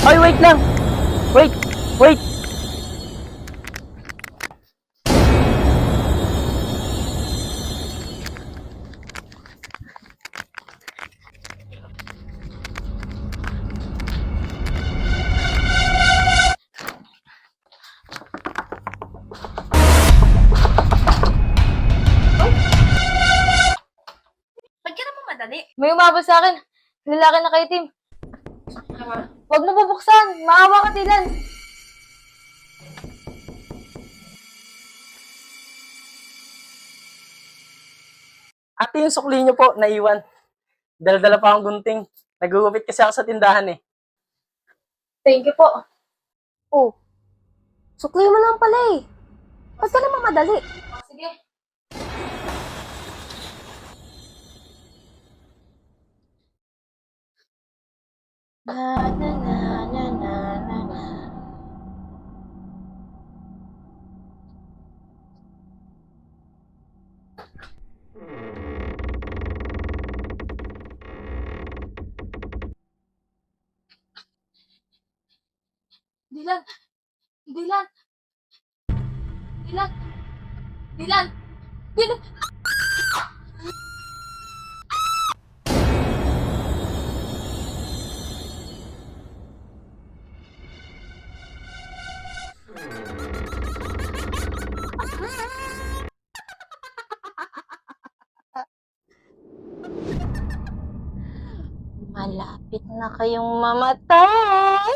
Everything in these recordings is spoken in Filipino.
Ay, wait lang! Wait! Wait! Ba't ka naman madali? May umabot sa akin. Lalaki na kay Tim. Huwag mo bubuksan. Maawa ka, Dylan. Ate, yung sukli niyo po, naiwan. Dala-dala pa akong gunting. Nagugupit kasi ako sa tindahan eh. Thank you po. Oh, sukli mo lang pala eh. Ba't ka naman madali? Sige. Na na na na na na na. Dylan. Dylan. Dylan. Dylan. Dylan. Malapit na kayong mamatay.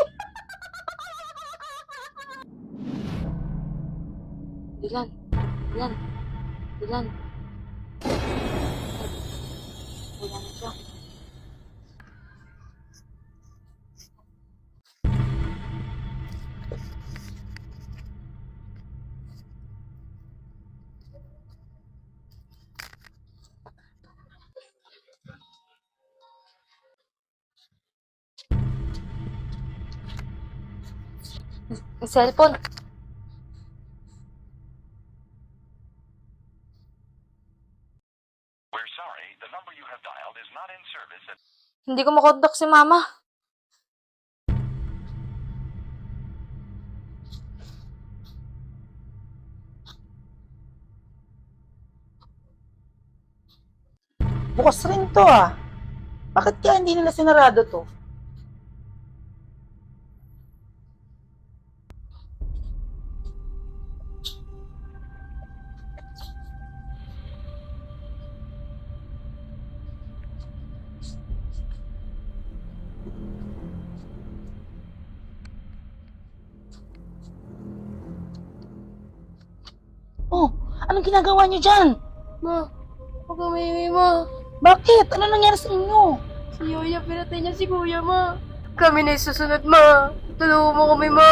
Dylan. Dylan. Dylan. Wala na siya. Ang cellphone. We're sorry, the number you have dialed is not in service at... Hindi ko makontak si Mama. Bukas rin to ah. Bakit kaya hindi nila sinarado to? Oh, anong ginagawa niyo dyan? Ma, huwag kang maingay, Ma. Bakit? Ano nangyari sa inyo? Si Yoya, pinatay niya si Kuya, Ma. Kami na susunod, Ma. Tulungan mo kami, Ma.